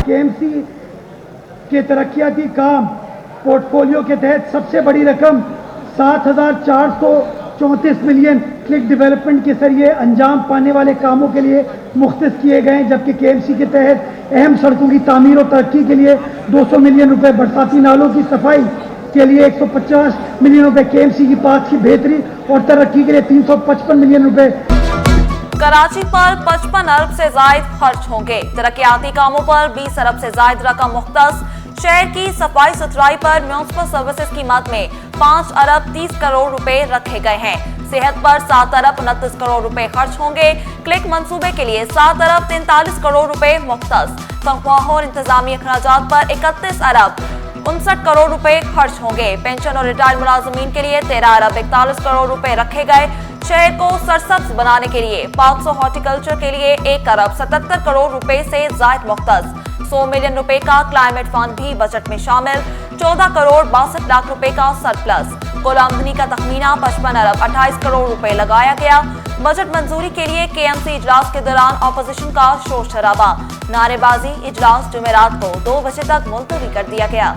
KMC के तरक्याती काम portfolio के तहत सबसे बड़ी रकम 7,434 मिलियन क्लिक डेवलपमेंट के जरिए अंजाम पाने वाले कामों के लिए मुख्तस किए गए, जबकि केएमसी के तहत अहम सड़कों की तामीर और तरक्की के लिए 200 मिलियन रुपए, बरसाती नालों की सफाई के लिए 150 मिलियन रुपए, केएमसी की पास की बेहतरी और तरक्की के लिए 355 मिलियन रुपए। कराची पर 55 अरब से जायद खर्च होंगे। तरक्याती कामों पर 20 अरब से जायद रकम मुख्तस। शहर की सफाई सुथराई पर म्युनिसिपल सर्विसेज की मद में 5 अरब 30 करोड़ रुपए रखे गए हैं। सेहत पर 7 अरब 29 करोड़ रुपए खर्च होंगे। क्लिक मंसूबे के लिए 7 अरब 43 करोड़ रुपए मुख्तस। तनख्वाहों और इंतजामी अखराजात पर 31 अरब 59 करोड़ रुपए खर्च होंगे। पेंशन और रिटायर्ड मुलाजमीन के लिए 13 अरब 41 करोड़ रुपए रखे गए। शहर को सरसब्ज बनाने के लिए 500 हॉर्टिकल्चर के लिए 1 अरब 77 करोड़ रुपए से जायद मुख्तस। 100 मिलियन रुपए का क्लाइमेट फंड भी बजट में शामिल। 14 करोड़ 62 लाख रुपए का सरप्लस। कुल आमदनी का तखमीना 55 अरब 28 करोड़ रुपए लगाया गया। बजट मंजूरी के लिए केएमसी इजलास के दौरान ऑपोजिशन का शोर शराबा, नारेबाजी। इजलास जुमेरात को 2 बजे तक मुलतवी कर दिया गया।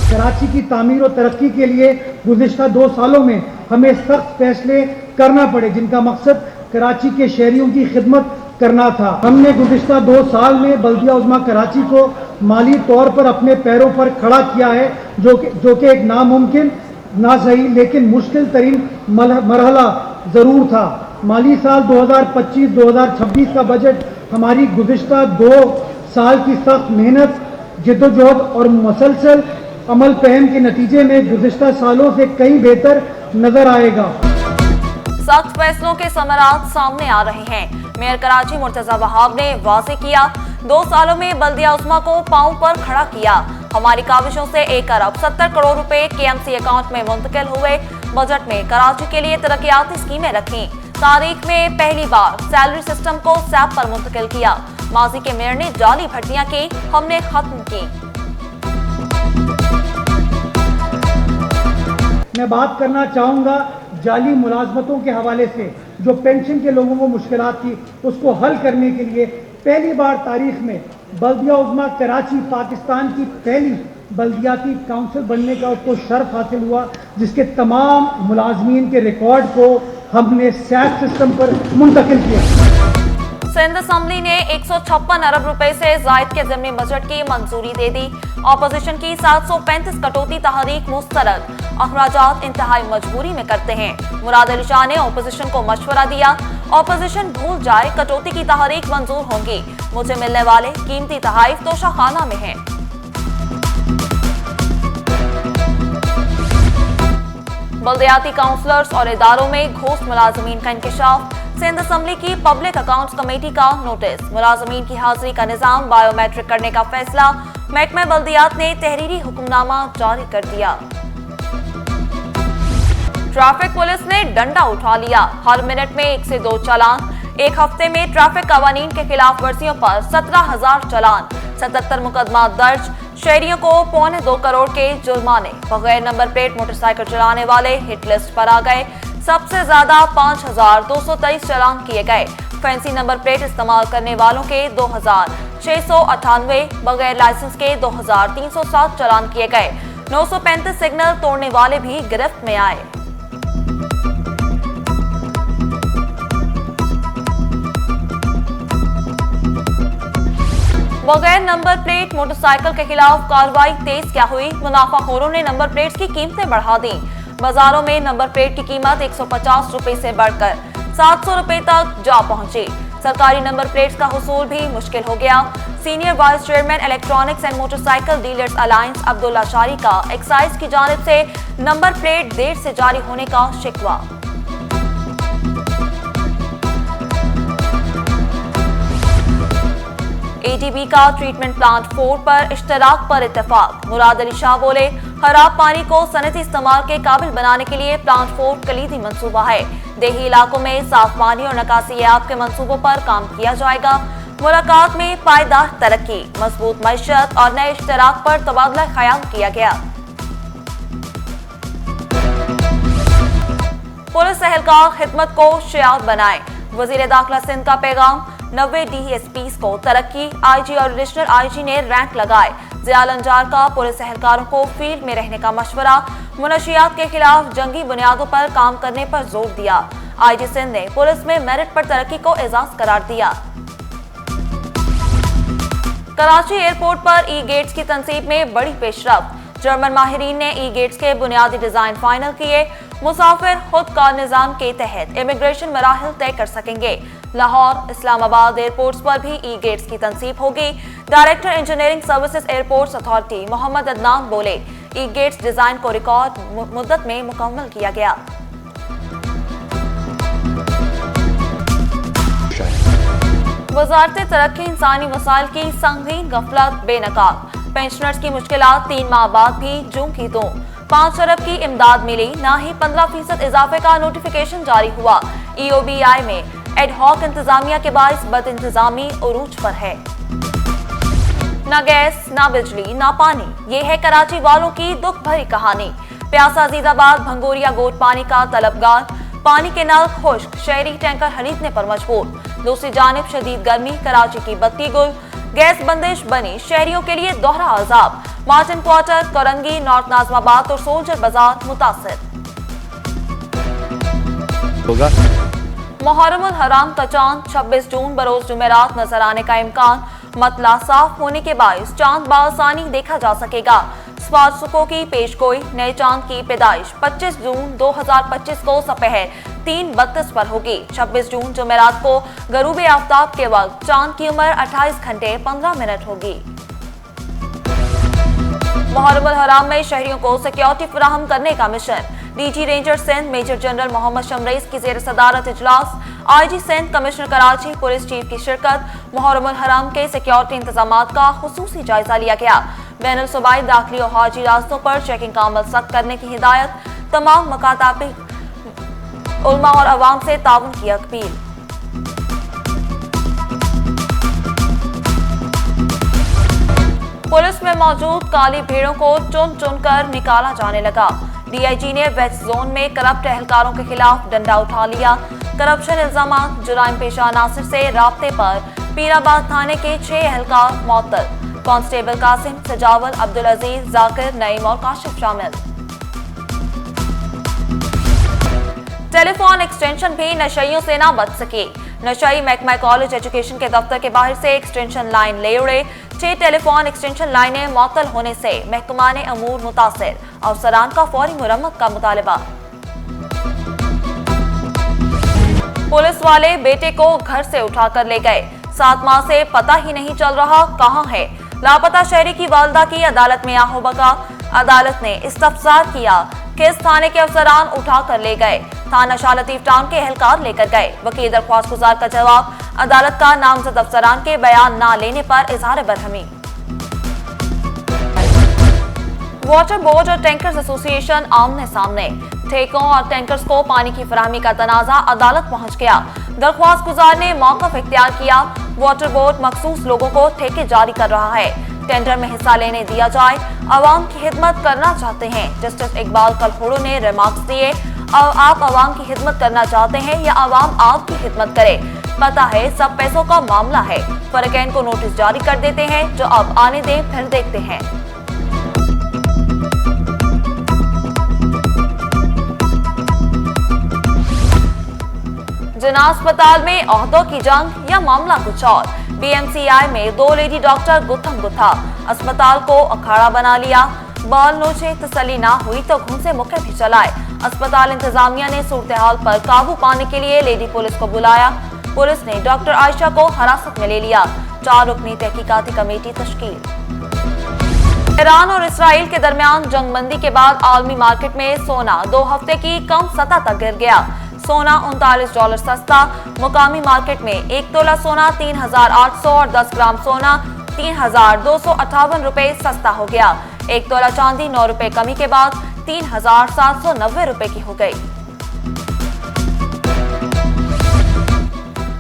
कराची की तामीर और तरक्की के लिए गुज़िश्ता 2 सालों में हमें सख्त फैसले करना पड़े, जिनका मकसद कराची के शहरियों की खिदमत करना था। हमने गुज़िश्ता 2 साल में बल्दिया उज़्मा कराची को माली तौर पर अपने पैरों पर खड़ा किया है, जो कि एक नामुमकिन, ना सही लेकिन मुश्किल तरीन मरहला ज़रूर था। माली साल 2025-2026 का बजट हमारी गुज़िश्ता 2 साल की सख्त मेहनत, जिद्दोजहद और मुसलसल अमल पहम के नतीजे में गुज़िश्ता सालों से कहीं बेहतर नजर आएगा। सख्त फैसलों के समरात सामने आ रहे हैं। मेयर कराची मुर्तजा वहाब ने वाज़ेह किया, 2 सालों में बल्दिया उस्मा को पांव पर खड़ा किया। हमारी काविशों से 1 अरब 70 करोड़ रुपए केएमसी अकाउंट में मुंतकिल हुए। बजट में कराची के लिए तरक्याती स्कीमें रखी। तारीख में पहली बार सैलरी सिस्टम को सैप पर मुंतकिल किया। माजी के मेयर ने जाली भर्तियां की, हमने खत्म की। मैं बात करना चाहूँगा जाली मुलाजमतों के हवाले से। जो पेंशन के लोगों को मुश्किलात थी, उसको हल करने के लिए पहली बार तारीख में बल्दिया उज़्मा कराची पाकिस्तान की पहली बल्दियाती काउंसिल बनने का उसको शर्फ हासिल हुआ, जिसके तमाम मुलाजमीन के रिकॉर्ड को हमने सैप सिस्टम पर मुंतकिल किया। सिंध असम्बली ने 156 अरब रुपए से जायद के ज़िमनी बजट की मंजूरी दे दी। ऑपोजिशन की 735 कटौती तहरीक मुस्तरद। अखराजात इंतहाई मजबूरी में करते हैं। मुराद अली शाह ने ऑपोजिशन को मशवरा दिया, ऑपोजिशन भूल जाए कटौती की तहरीक मंजूर होंगी। मुझे मिलने वाले कीमती तहाइफ तोशाखाना में हैं। बल्दियाती काउंसलर्स और इदारों में घोस्ट मुलाजमीन का इंकशाफ। सिंध असम्बली की पब्लिक अकाउंट्स कमेटी का नोटिस। मुलाजमीन की हाजिरी का निजाम बायोमेट्रिक करने का फैसला। महकमा बल्दियात ने तहरीरी हुक्मनामा जारी कर दिया। ट्रैफिक पुलिस ने डंडा उठा लिया। हर मिनट में 1 से 2 चालान। एक हफ्ते में ट्रैफिक कवानीन के खिलाफ वर्जियों पर 17,000 चालान। 77 मुकदमा दर्ज। शहरियों को 2.25 करोड़ के जुर्माने। बगैर नंबर प्लेट मोटरसाइकिल चलाने वाले हिट लिस्ट पर आ गए। सबसे ज्यादा 5,223 चालान किए गए। फैंसी नंबर प्लेट इस्तेमाल करने वालों के 2,698, बगैर लाइसेंस के 2,307 चालान किए गए। 935 सिग्नल तोड़ने वाले भी गिरफ्त में आए। बगैर नंबर प्लेट मोटरसाइकिल के खिलाफ कार्रवाई तेज क्या हुई। मुनाफाखोरों ने नंबर प्लेट्स की कीमतें बढ़ा दी। बाजारों में नंबर प्लेट की कीमत 150 रुपए से बढ़कर 700 रुपए तक जा पहुंची। सरकारी नंबर प्लेट्स का हुसूल भी मुश्किल हो गया। Senior vice chairman electronics and motorcycle dealers alliance Abdullah शारी का एक्साइज की जानिब से नंबर प्लेट देर से जारी होने का शिकवा। एटीबी का ट्रीटमेंट प्लांट 4 पर इश्तराक पर इत्तेफाक। मुराद अली शाह बोले, खराब पानी को सनती इस्तेमाल के काबिल बनाने के लिए प्लांट 4 कलीदी मंसूबा है। देही इलाकों में साफ पानी और निकासियात के मंसूबों पर काम किया जाएगा। मुलाकात में पायदार तरक्की, मजबूत मईशत और नए इश्तराक पर तबादला ख्याल किया गया। पुलिस एहलकार खिदमत को शियार बनाए। वजीर दाखिला सिंध का पैगाम, 90 DSPs को तरक्की, IG और एडिशनल IG ने रैंक लगाए। जियाल अंजार का पुलिस एहलकारों को फील्ड में रहने का मशवरा, मुनशियात के खिलाफ जंगी बुनियादों पर काम करने पर जोर दिया। IG सिंध ने पुलिस में मेरिट पर तरक्की को एजाज करार दिया। कराची एयरपोर्ट पर ई-गेट्स की तनसीब में बड़ी पेशरफ्त, जर्मन माहिरीन ने ई-गेट्स के बुनियादी डिजाइन फाइनल किए। मुसाफिर खुद कार निजाम के तहत इमिग्रेशन मराहिल तय कर सकेंगे। लाहौर, इस्लामाबाद एयरपोर्ट्स पर भी ई-गेट्स की तनसीब होगी। Director engineering services airports authority Mohammad Adnan बोले, ई-गेट्स डिजाइन को रिकॉर्ड मुद्दत में मुकम्मल किया गया। वजारत तरक्की इंसानी वसाइल की संगीन गफलत बेनकाब, पेंशनर्स की मुश्किलात 3 माह बाद भी जूं की तो 5 अरब की इमदाद मिली, ना ही 15% इजाफे का नोटिफिकेशन जारी हुआ। EOBI में एडहॉक इंतजामिया के बाइस बद इंतजामी उरूज पर है। ना गैस, ना बिजली, ना पानी, ये है कराची वालों की दुख भरी कहानी। प्यासा अजीजाबाद भंगोरिया गोट पानी का तलबगार, पानी के नल खुश्क, शहरी टैंकर खरीदने पर मजबूर। दूसरी जानिब शदीद गर्मी, कराची की बत्ती गुल, गैस बंदिश बनी शहरियों के लिए दोहरा अजाब। Martin quarter, Korangi, north Najmabad और सोल्जर बाजार मुतासिर। मुहर्रमुल हराम का चांद 26 जून बरोज जुमेरात नजर आने का इम्कान, मतला साफ होने के बायस चांद बासानी देखा जा सकेगा। स्पार्सुकों की पेशगोई, नए चांद की पैदाइश 25 जून 2025 को सपहर 3:32 पर होगी। 26 जून जुमेरात को गरूब आफ्ताब के वक्त चांद की उम्र 28 घंटे 15 मिनट होगी। मुहर्रमुल हराम में शहरियों को सिक्योरिटी फराहम करने का मिशन, DG ranger Sindh major general Mohammad Shamrez की जेर सदारत इजलास, IG Sindh, commissioner Karachi, police chief की शिरकत। मुहर्रमुल हराम के सिक्योरिटी इंतजामात का खुसूसी जायजा लिया गया। बैनुल सूबाई दाखिली और हाजी रास्तों पर चेकिंग का अमल सख्त करने की हिदायत। तमाम मकाताबी उलमा और अवाम से ताउन की अपील। पुलिस में मौजूद काली भेड़ों को चुन चुन कर निकाला जाने लगा। DIG ने वेस्ट जोन में करप्ट एहलकारों के खिलाफ डंडा उठा लिया। करप्शन इल्जामात, जुराइम पेशा अनासिर से राब्ते पर पीराबाद थाने के 6 एहलकार मुअत्तल। कांस्टेबल कासिम, सजावल, अब्दुल अजीज, जाकिर, नईम और काशिफ शामिल। टेलीफोन एक्सटेंशन भी नशइयों से ना बच सके। नशई महकमा कॉलेज एजुकेशन के दफ्तर के बाहर से एक्सटेंशन लाइन ले उड़े। 6 टेलीफोन एक्सटेंशन लाइनें मुअत्तल होने से महकमाने अमूर मुतासिर, अफसरान का फौरी मुरम्मत का मुतालबा। पुलिस वाले बेटे को घर से उठाकर ले गए, 7 माह से पता ही नहीं चल रहा कहां है। लापता शहरी की वालदा की अदालत में आहो बका, अदालत ने इस्तफसार किया, किस थाने के अफसरान उठा कर ले गए। थाना शाह लतीफ टाउन के एहलकार लेकर गए। वकील दरख्वास्त गुजार का जवाब, अदालत का नामजद अफसरान के बयान ना लेने पर इजहार बरहमी। वाटर बोर्ड और टैंकर्स एसोसिएशन आमने सामने, ठेकों और टैंकर्स को पानी की फराहमी का तनाजा अदालत पहुंच गया। दरख्वास्त गुजार ने मौक़िफ़ इख्तियार किया। वाटर बोर्ड मखसूस लोगों को ठेके जारी कर रहा है, टेंडर में हिस्सा लेने दिया जाए, अवाम की खिदमत करना चाहते हैं। जस्टिस इकबाल कलहोड़ो ने रिमार्क्स दिए, आप अवाम की खिदमत करना चाहते हैं या अवाम आपकी खिदमत करे, पता है सब पैसों का मामला है। फरकैन को नोटिस जारी कर देते हैं, जो अब आने दें फिर देखते हैं। जना अस्पताल में ओहदों की जंग या मामला कुछ और। BMCI में 2 लेडी डॉक्टर गुत्थम गुत्था, अस्पताल को अखाड़ा बना लिया। बाल नोचे, तसल्ली ना हुई तो घूम से मुक्के भी चलाए। अस्पताल इंतजामिया ने सूरत हाल पर काबू पाने के लिए लेडी पुलिस को बुलाया। पुलिस ने डॉक्टर आयशा को हिरासत में ले लिया। 4 रुकनी तहकीकाती कमेटी तश्कील। ईरान और इसराइल के दरमियान जंगबंदी के बाद आलमी मार्केट में सोना 2 हफ्ते की कम सतह तक गिर गया। सोना $39 सस्ता। मुकामी मार्केट में 1 तोला सोना 3,800 और 10 ग्राम सोना 3,258 रुपए सस्ता हो गया। 1 तोला चांदी 9 रुपए कमी के बाद 3,790 रुपए की हो गई।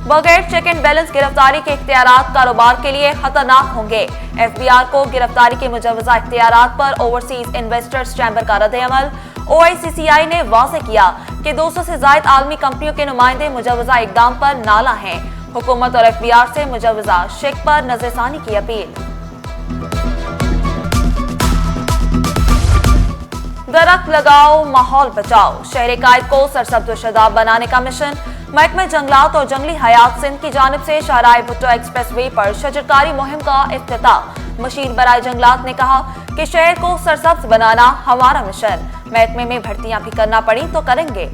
बगैर चेक एंड बैलेंस गिरफ्तारी के इख्तियारात कारोबार के लिए खतरनाक होंगे। FBR को गिरफ्तारी के मुजवजा इख्तियारात पर ओवरसीज इन्वेस्टर्स चैम्बर का रद्द-ए-अमल। OICCI ने वाज़ेह किया कि 200 से ज्यादा आलमी कंपनियों के नुमाइंदे मुजवजा इकदाम पर नाला हैं। हुकूमत और एफबीआर से मुजवजा शेख पर नजरसानी की अपील। दरख्त लगाओ माहौल बचाओ, शहरी कायद को सरसब्ज व शादाब बनाने का मिशन। महकमे जंगलात और जंगली हयात सिंध की जानिब से शाहराह भुट्टो एक्सप्रेस वे पर शजरकारी मुहिम का इफ्तिताह। मशीर बराए जंगलात ने कहा कि शहर को सरसब्ज बनाना हमारा मिशन, महकमे में भर्तियां भी करना पड़ी तो करेंगे।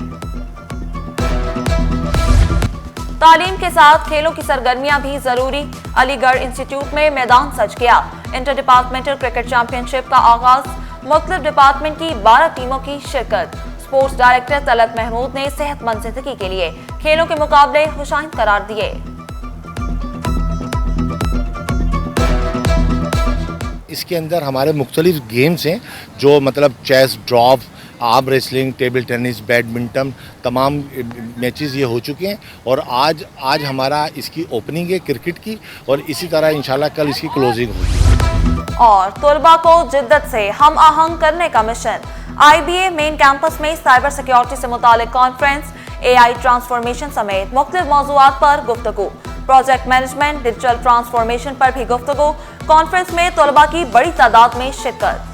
तालीम के साथ खेलों की सरगर्मियां भी जरूरी, अलीगढ़ इंस्टीट्यूट में मैदान सज गया। इंटर डिपार्टमेंटल क्रिकेट चैंपियनशिप का आगाज, मुख्तलिफ डिपार्टमेंट की 12 टीमों की शिरकत। स्पोर्ट्स डायरेक्टर तलत महमूद ने सेहतमंद जिंदगी के लिए खेलों के मुकाबले खुशाइंद करार दिए। इसके अंदर हमारे मुख्तलिफ गेम्स हैं जो मतलब chess, drop, arm wrestling, table tennis, badminton, तमाम मैचेस ये हो चुके हैं और आज हमारा इसकी ओपनिंग है क्रिकेट की और इसी तरह इंशाल्लाह कल इसकी क्लोजिंग होगी। और तलबा को जिद्दत से हम आहंग करने का मिशन। IBA मेन कैंपस में साइबर सिक्योरिटी से मुतालिक कॉन्फ्रेंस, AI ट्रांसफॉर्मेशन समेत मुख्तलिफ मौज़ूआत पर गुफ्तगू। प्रोजेक्ट मैनेजमेंट, डिजिटल ट्रांसफॉर्मेशन पर भी गुफ्तगू। कॉन्फ्रेंस में तलबा की बड़ी तादाद में शिरकत।